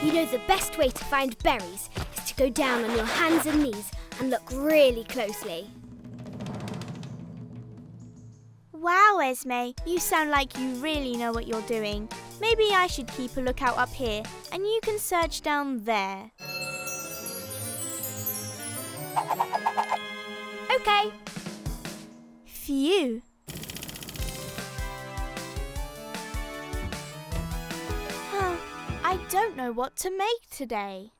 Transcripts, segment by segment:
You know the best way to find berries is to go down on your hands and knees and look really closely. Wow, Esme, you sound like you really know what you're doing. Maybe I should keep a lookout up here and you can search down there. Okay. Phew. I don't know what to make today.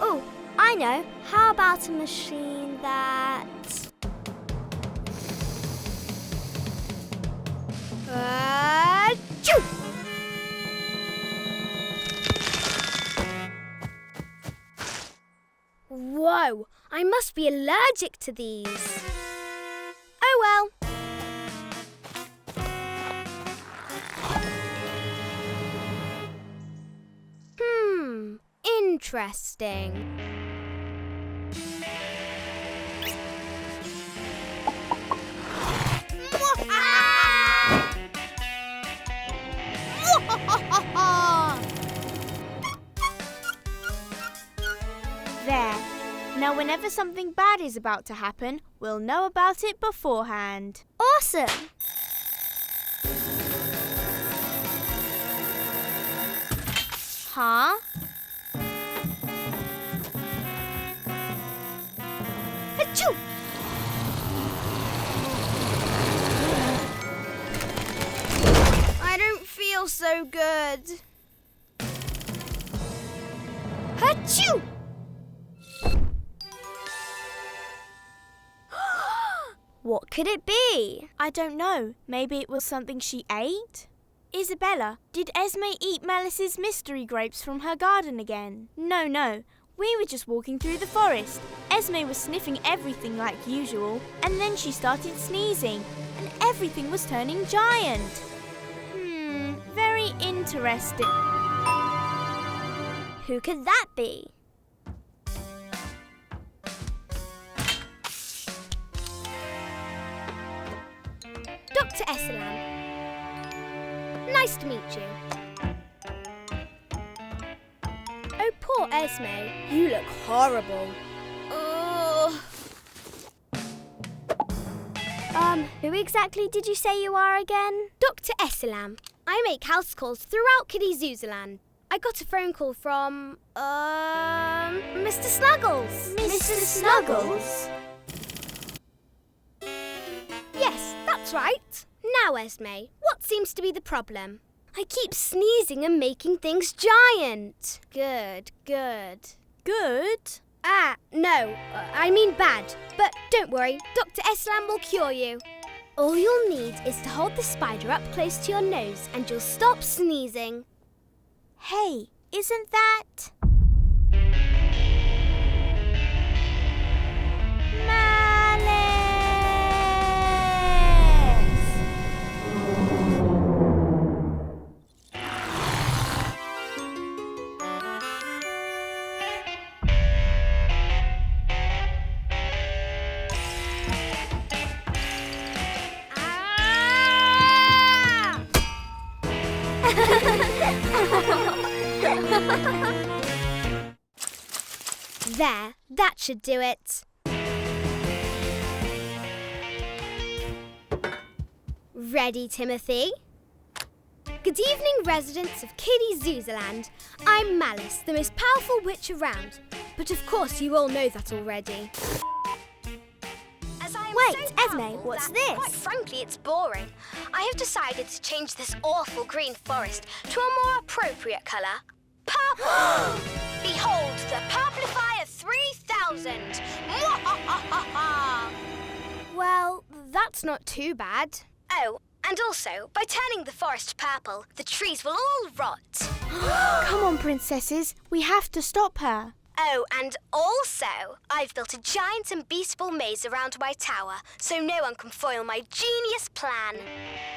Oh, I know. How about a machine that... Achoo! Whoa, I must be allergic to these. Oh well. Interesting. There. Now whenever something bad is about to happen, we'll know about it beforehand. Awesome! Huh? Achoo! I don't feel so good. Achoo! What could it be? I don't know. Maybe it was something she ate? Isabella, did Esme eat Malice's mystery grapes from her garden again? No. We were just walking through the forest. Esme was sniffing everything like usual, and then she started sneezing, and everything was turning giant. Very interesting. Who could that be? Dr. Esselam. Nice to meet you. Oh, poor Esme. You look horrible. Who exactly did you say you are again? Dr. Esselam. I make house calls throughout Kiddyzuzza Land. I got a phone call from, Mr. Snuggles. Mr. Snuggles? Yes, that's right. Now, Esme, what seems to be the problem? I keep sneezing and making things giant. Good. Good? No, I mean bad. But don't worry, Dr. Eslam will cure you. All you'll need is to hold the spider up close to your nose and you'll stop sneezing. Hey, isn't that... There, that should do it. Ready, Timothy? Good evening, residents of Kiddyzuzza Land. I'm Malice, the most powerful witch around. But of course you all know that already. Wait, Esme, what's this? Quite frankly, it's boring. I have decided to change this awful green forest to a more appropriate colour. Purple! Behold the Purplifier 3000! Well, that's not too bad. Oh, and also, by turning the forest purple, the trees will all rot. Come on, princesses. We have to stop her. Oh, and also, I've built a giant and beautiful maze around my tower, so no one can foil my genius plan.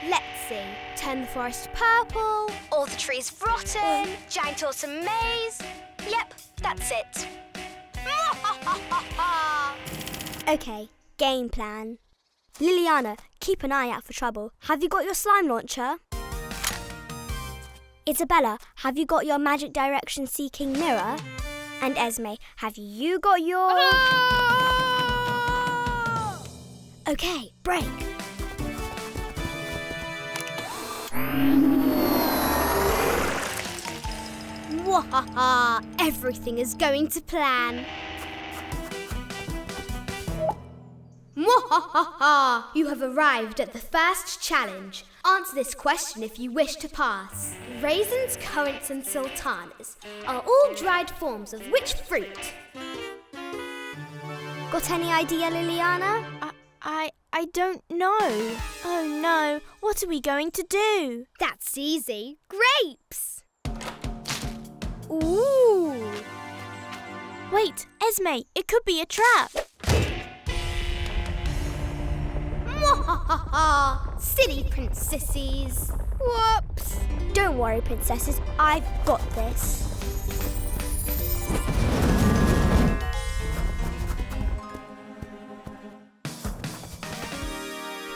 Let's see. Turn the forest purple. All the trees rotten, giant autumn maze. Yep, that's it. Okay, game plan. Liliana, keep an eye out for trouble. Have you got your slime launcher? Isabella, have you got your magic direction-seeking mirror? And Esme, have you got your... Okay, break. Mwahaha! Everything is going to plan. Mwahaha! You have arrived at the first challenge. Answer this question if you wish to pass. Raisins, currants and sultanas are all dried forms of which fruit? Got any idea, Liliana? I don't know. Oh no, what are we going to do? That's easy. Grapes! Ooh! Wait, Esme, it could be a trap. Mwahaha! Silly princesses! Whoops! Don't worry, princesses. I've got this.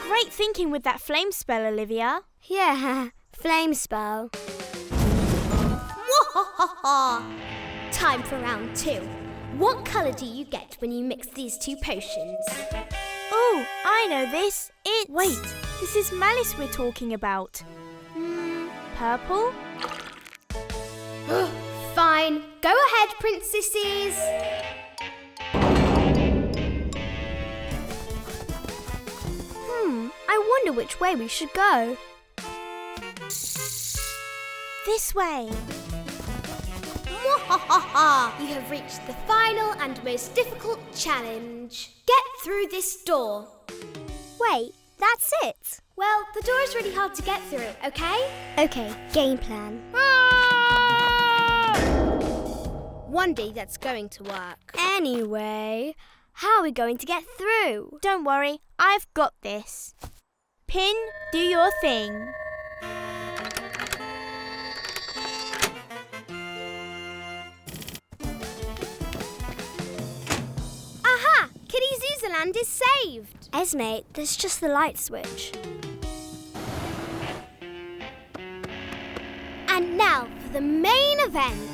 Great thinking with that flame spell, Olivia. Yeah, flame spell. Mwahaha! Time for round 2. What colour do you get when you mix these two potions? Oh, I know this. Wait, this is malice we're talking about. Purple? Fine. Go ahead, princesses. I wonder which way we should go. This way. Mwahaha! You have reached the final and most difficult challenge. Get through this door. Wait, that's it? Well, the door is really hard to get through, okay? Okay, game plan. One day that's going to work. Anyway, how are we going to get through? Don't worry, I've got this. Pin, do your thing. Aha! Kiddyzuzza Land is saved. Esme, there's just the light switch. And now for the main event.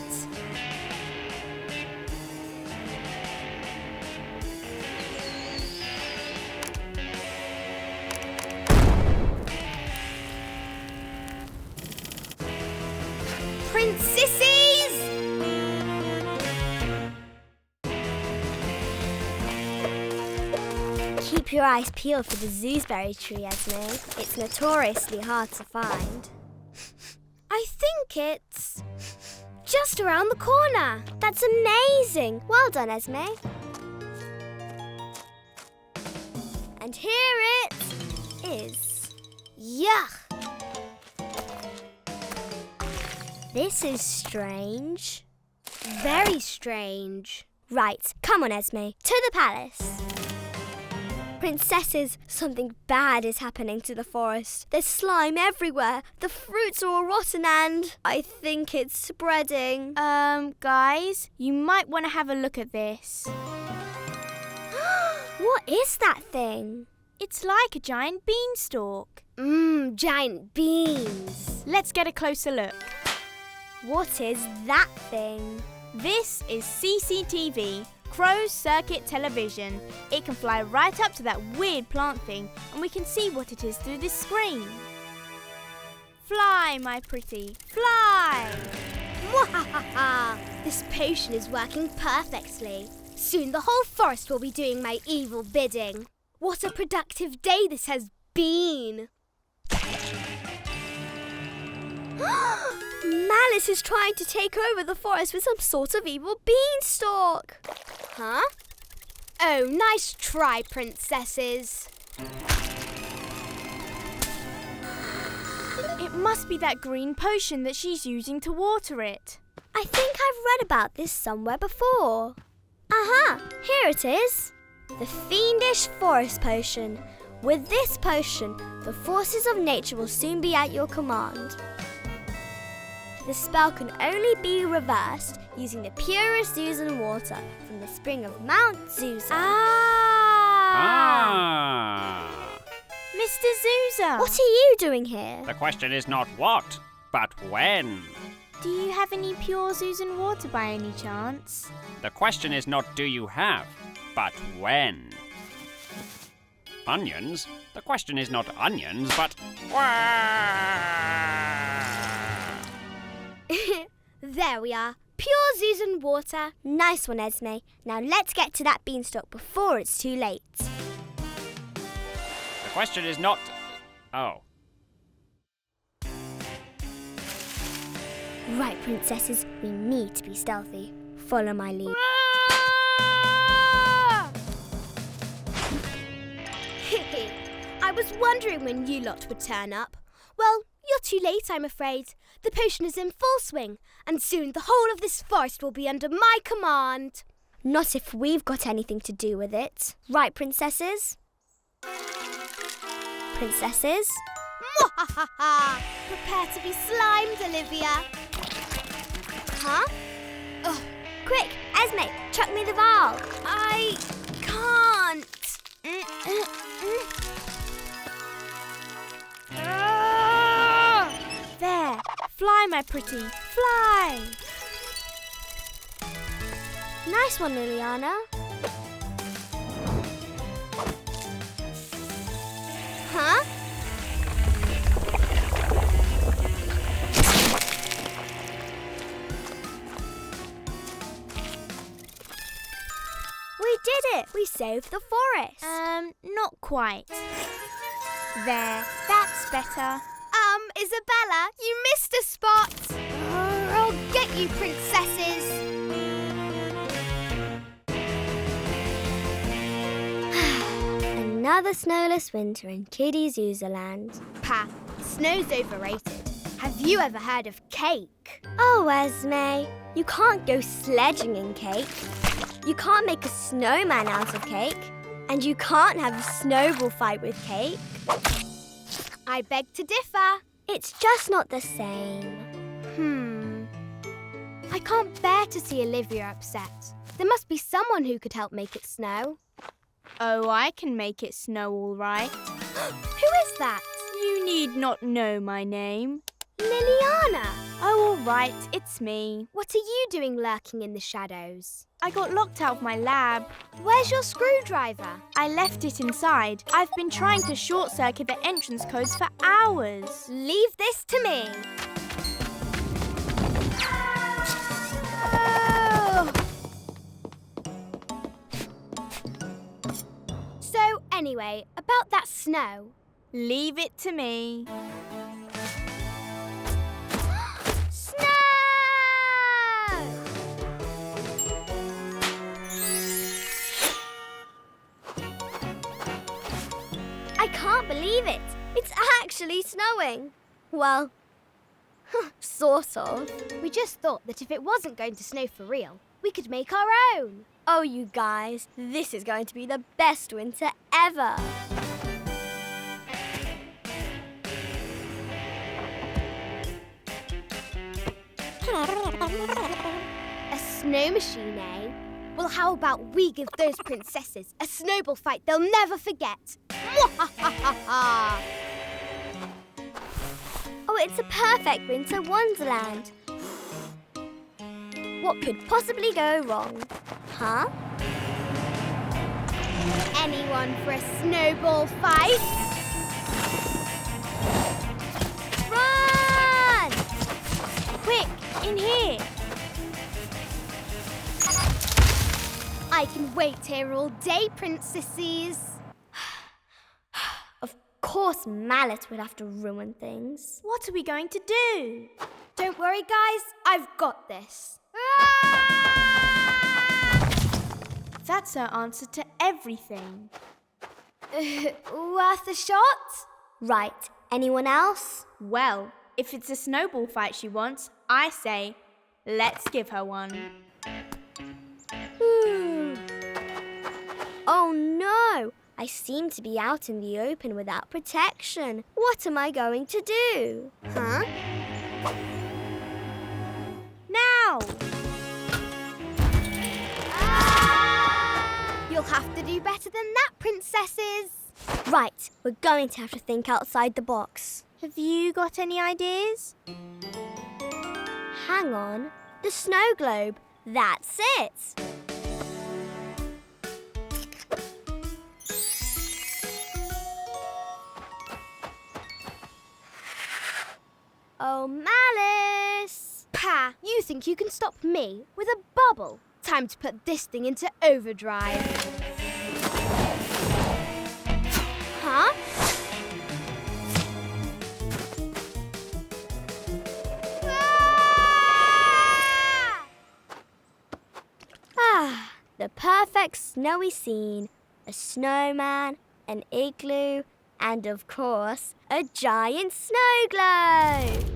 Princesses! Keep your eyes peeled for the zooseberry tree, Esme. It's notoriously hard to find. I think it's just around the corner. That's amazing. Well done, Esme. And here it is. Yuck! This is strange. Very strange. Right, come on, Esme. To the palace. Princesses, something bad is happening to the forest. There's slime everywhere. The fruits are all rotten and I think it's spreading. Guys, you might want to have a look at this. What is that thing? It's like a giant beanstalk. Giant beans. Let's get a closer look. What is that thing? This is CCTV, Closed Circuit Television. It can fly right up to that weird plant thing and we can see what it is through this screen. Fly, my pretty, fly! Mwahaha! This potion is working perfectly. Soon the whole forest will be doing my evil bidding. What a productive day this has been! Malice is trying to take over the forest with some sort of evil beanstalk. Huh? Oh, nice try, princesses. It must be that green potion that she's using to water it. I think I've read about this somewhere before. Aha! Here it is. The Fiendish Forest Potion. With this potion, the forces of nature will soon be at your command. The spell can only be reversed using the purest Zuzan water from the spring of Mount Zuzan. Mr. Zuzaa! What are you doing here? The question is not what, but when? Do you have any pure Zuzan water by any chance? The question is not do you have, but when. Onions? The question is not onions, but... There we are. Pure Zuzan water. Nice one, Esme. Now let's get to that beanstalk before it's too late. The question is not... Oh. Right, princesses, we need to be stealthy. Follow my lead. I was wondering when you lot would turn up. Well, you're too late, I'm afraid. The potion is in full swing, and soon the whole of this forest will be under my command. Not if we've got anything to do with it. Right, princesses? Princesses? Mwahaha! Prepare to be slimed, Olivia. Huh? Oh, quick, Esme, chuck me the vial. I can't. There, fly, my pretty, fly! Nice one, Liliana. Huh? We did it! We saved the forest. Not quite. There, that's better. Isabella, you missed a spot. I'll get you, princesses. Another snowless winter in Kiddyzuzza Land. Pa, snow's overrated. Have you ever heard of cake? Oh, Esme, you can't go sledging in cake. You can't make a snowman out of cake. And you can't have a snowball fight with cake. I beg to differ. It's just not the same. I can't bear to see Olivia upset. There must be someone who could help make it snow. Oh, I can make it snow all right. Who is that? You need not know my name. Liliana. Oh, all right, it's me. What are you doing lurking in the shadows? I got locked out of my lab. Where's your screwdriver? I left it inside. I've been trying to short-circuit the entrance codes for hours. Leave this to me. Oh. So, anyway, about that snow. Leave it to me. I can't believe it. It's actually snowing. Well, sort of. We just thought that if it wasn't going to snow for real, we could make our own. Oh, you guys, this is going to be the best winter ever. A snow machine, eh? Well, how about we give those princesses a snowball fight they'll never forget? Mwahaha! Oh, it's a perfect winter wonderland. What could possibly go wrong? Huh? Anyone for a snowball fight? Run! Quick, in here. I can wait here all day, princesses. Of course Mallet would have to ruin things. What are we going to do? Don't worry, guys. I've got this. That's our answer to everything. Worth a shot? Right, anyone else? Well, if it's a snowball fight she wants, I say, let's give her one. Oh no! I seem to be out in the open without protection. What am I going to do? Huh? Now! You'll have to do better than that, princesses. Right, we're going to have to think outside the box. Have you got any ideas? Hang on. The snow globe. That's it. Oh, Malice! Pa, you think you can stop me with a bubble? Time to put this thing into overdrive. Huh? Ah, the perfect snowy scene. A snowman, an igloo, and of course, a giant snow globe.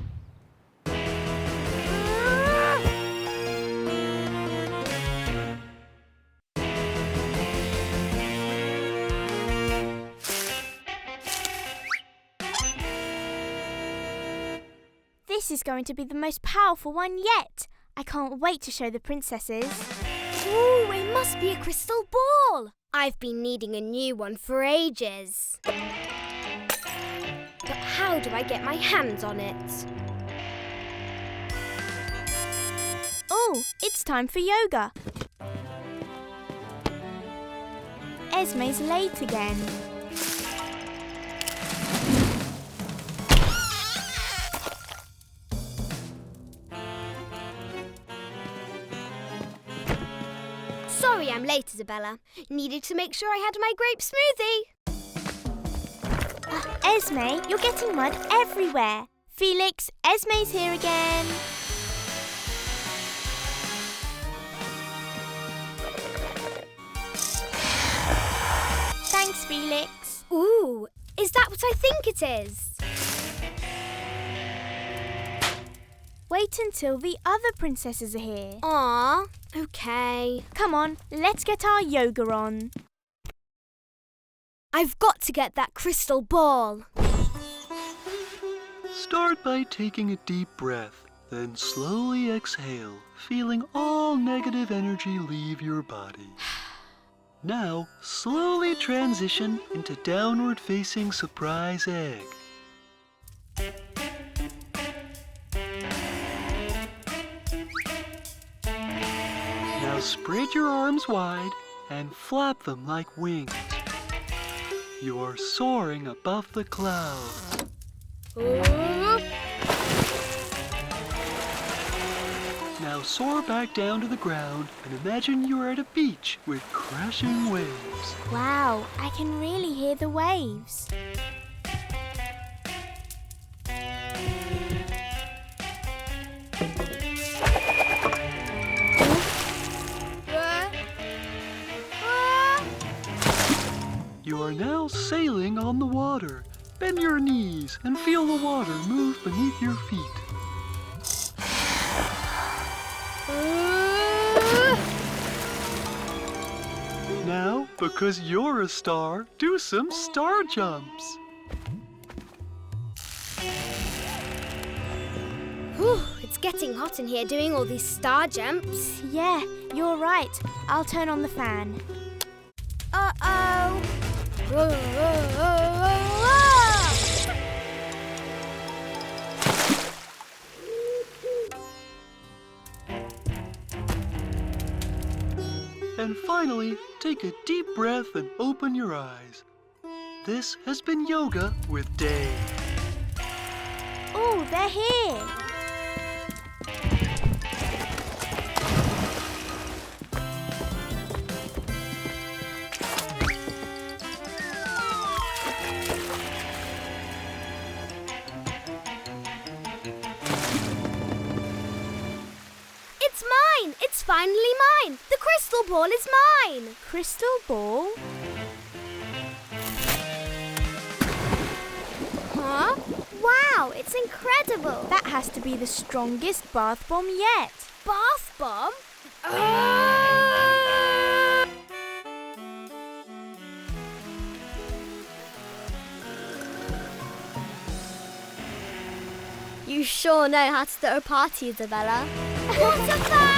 This is going to be the most powerful one yet. I can't wait to show the princesses. Ooh, it must be a crystal ball. I've been needing a new one for ages. But how do I get my hands on it? Oh, it's time for yoga. Esme's late again. Sorry I'm late, Isabella. Needed to make sure I had my grape smoothie. Esme, you're getting mud everywhere. Felix, Esme's here again. Thanks, Felix. Ooh, is that what I think it is? Wait until the other princesses are here. Aw, okay. Come on, let's get our yoga on. I've got to get that crystal ball. Start by taking a deep breath, then slowly exhale, feeling all negative energy leave your body. Now, slowly transition into downward-facing surprise egg. Now spread your arms wide and flap them like wings. You are soaring above the clouds. Now soar back down to the ground and imagine you are at a beach with crashing waves. Wow, I can really hear the waves. You are now sailing on the water. Bend your knees and feel the water move beneath your feet. Now, because you're a star, do some star jumps. Whew, it's getting hot in here doing all these star jumps. Yeah, you're right. I'll turn on the fan. Uh-oh. And finally, take a deep breath and open your eyes. This has been Yoga with Dave. Oh, they're here. It's mine! It's finally mine! The crystal ball is mine! Crystal ball? Huh? Wow, it's incredible. That has to be the strongest bath bomb yet. Bath bomb? You sure know how to throw a party, Isabella. What a fun!